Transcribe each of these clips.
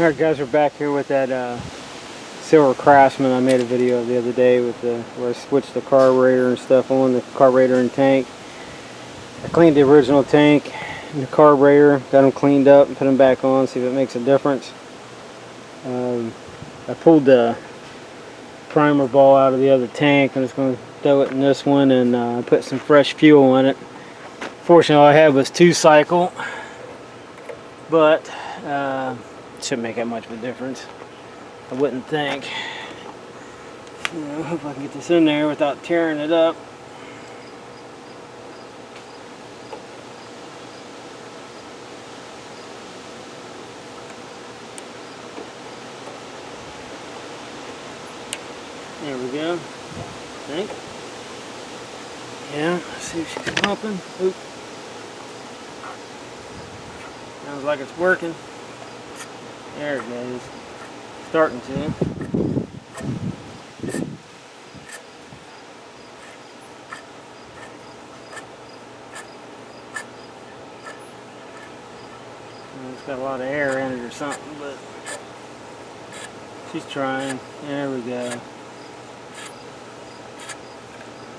Alright guys, we're back here with that silver Craftsman I made a video of the other day with where I switched the carburetor and stuff on, the carburetor and tank. I cleaned the original tank and the carburetor, got them cleaned up and put them back on, see if it makes a difference. I pulled the primer ball out of the other tank. I'm just going to throw it in this one and put some fresh fuel in it. Fortunately, all I had was 2-cycle, but shouldn't make that much of a difference, I wouldn't think. I hope I can get this in there without tearing it up. There we go. I think. Yeah, let's see if she's pumping. Oop. Sounds like it's working. There it goes. Starting to. It's got a lot of air in it or something, but she's trying. There we go.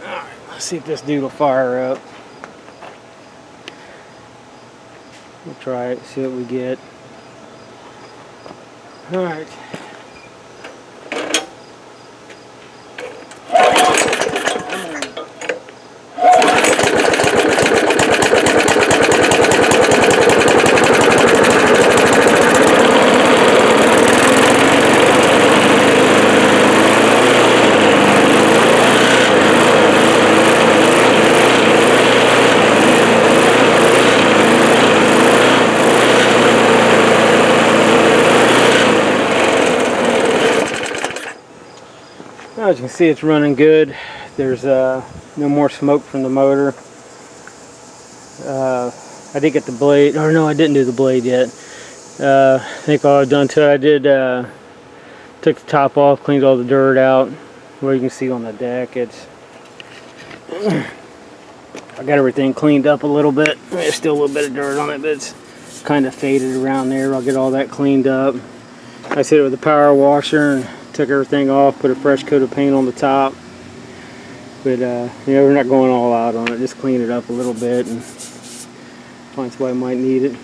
Alright, let's see if this dude will fire up. We'll try it, see what we get. Alright. As you can see, it's running good. There's no more smoke from the motor. I did get the blade, or no, I didn't do the blade yet. I think all I've done to it, I did took the top off, cleaned all the dirt out. Where you can see on the deck, it's I got everything cleaned up a little bit. There's still a little bit of dirt on it, but it's kind of faded around there. I'll get all that cleaned up. I hit it with a power washer and took everything off, put a fresh coat of paint on the top. But you know, we're not going all out on it, just clean it up a little bit and find somebody might need it.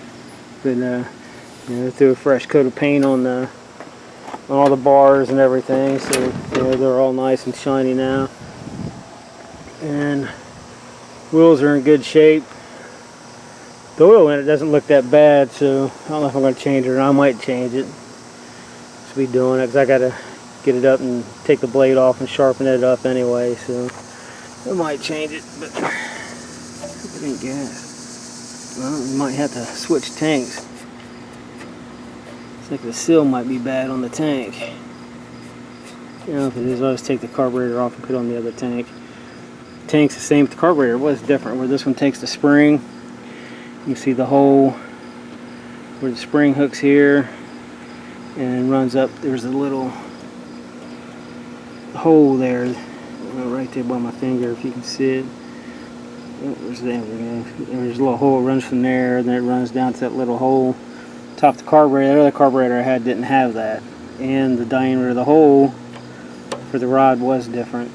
But you know, threw a fresh coat of paint on all the bars and everything, so you know, they're all nice and shiny now. And wheels are in good shape. The oil in it doesn't look that bad, so I don't know if I'm going to change it or I might change it. Just be doing it because I got to get it up and take the blade off and sharpen it up anyway, so I might change it, but it ain't gas. Well, we might have to switch tanks. It's like the seal might be bad on the tank. You know, if it is, I'll just take the carburetor off and put it on the other tank. The tank's the same, the carburetor was different, where this one takes the spring. You can see the hole where the spring hooks here and runs up. There's a little hole there, right there by my finger, if you can see it. There we go. There's a little hole, it runs from there, and then it runs down to that little hole. Top of the carburetor, the other carburetor I had didn't have that. And the diameter of the hole for the rod was different.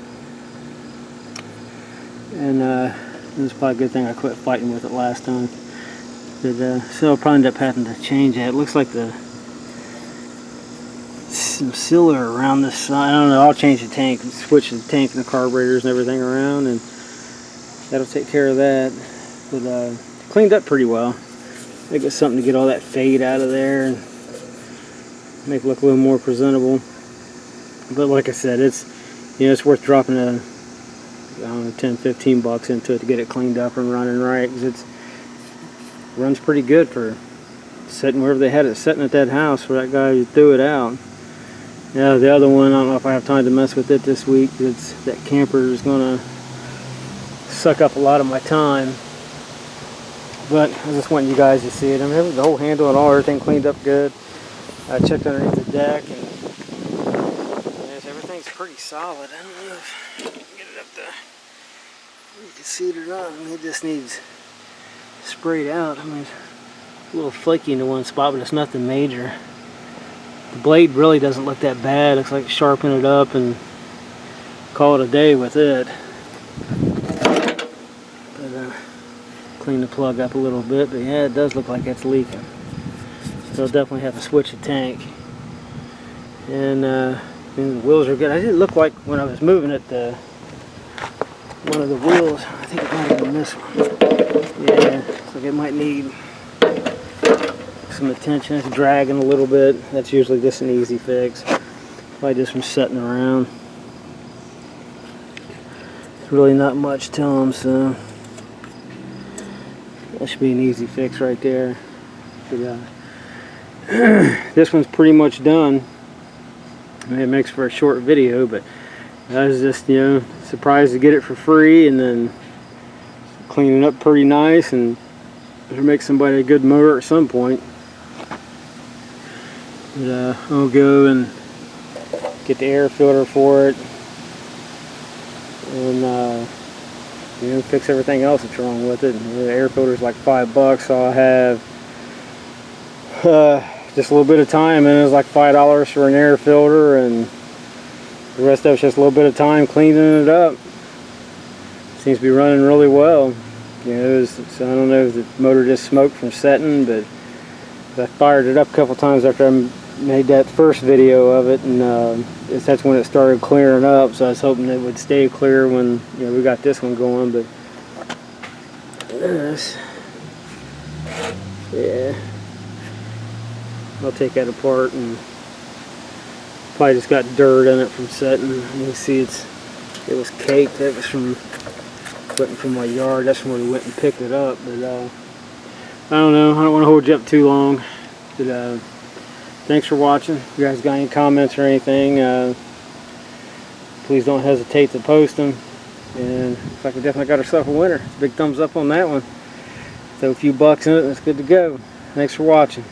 And it was probably a good thing I quit fighting with it last time. But, so I'll probably end up having to change that. It looks like some sealer around this side. I don't know, I'll change the tank, switch the tank and the carburetors and everything around, and that'll take care of that. But cleaned up pretty well. I think it's something to get all that fade out of there and make it look a little more presentable. But like I said, it's, you know, it's worth dropping I don't know, 10-15 bucks into it to get it cleaned up and running right, because it runs pretty good for sitting wherever they had it sitting at that house where that guy threw it out. Yeah, the other one, I don't know if I have time to mess with it this week. That camper is going to suck up a lot of my time. But I just want you guys to see it. I mean, the whole handle and all, everything cleaned up good. I checked underneath the deck, and yes, everything's pretty solid. I don't know if I can get it up there. You can see it or not. I mean, it just needs sprayed out. I mean, it's a little flaky in the one spot, but it's nothing major. The blade really doesn't look that bad. Looks like sharpen it up and call it a day with it. But clean the plug up a little bit, but yeah, it does look like it's leaking. So I'll definitely have to switch the tank. And the wheels are good. I didn't look like when I was moving it, one of the wheels, I think it might have been this one. Yeah, looks like it might need some attention. It's dragging a little bit. That's usually just an easy fix. Probably just from sitting around. There's really not much to them, so that should be an easy fix right there. But, this one's pretty much done. I mean, it makes for a short video, but I was just, you know, surprised to get it for free, and then clean it up pretty nice, and it'll make somebody a good mower at some point. But I'll go and get the air filter for it, and you know, fix everything else that's wrong with it. And the air filter is like $5, so I'll have just a little bit of time, and it was like $5 for an air filter, and the rest of it's just a little bit of time cleaning it up. Seems to be running really well. You know, so I don't know if the motor just smoked from setting, but I fired it up a couple times after I made that first video of it, and that's when it started clearing up. So I was hoping it would stay clear when, you know, we got this one going. But this, yeah, I'll take that apart, and probably just got dirt in it from setting. You can see it was caked. That was from my yard. That's where we went and picked it up. But I don't know. I don't want to hold you up too long. But thanks for watching. If you guys got any comments or anything, please don't hesitate to post them. And looks like we definitely got ourselves a winner. Big thumbs up on that one. So a few bucks in it, and it's good to go. Thanks for watching.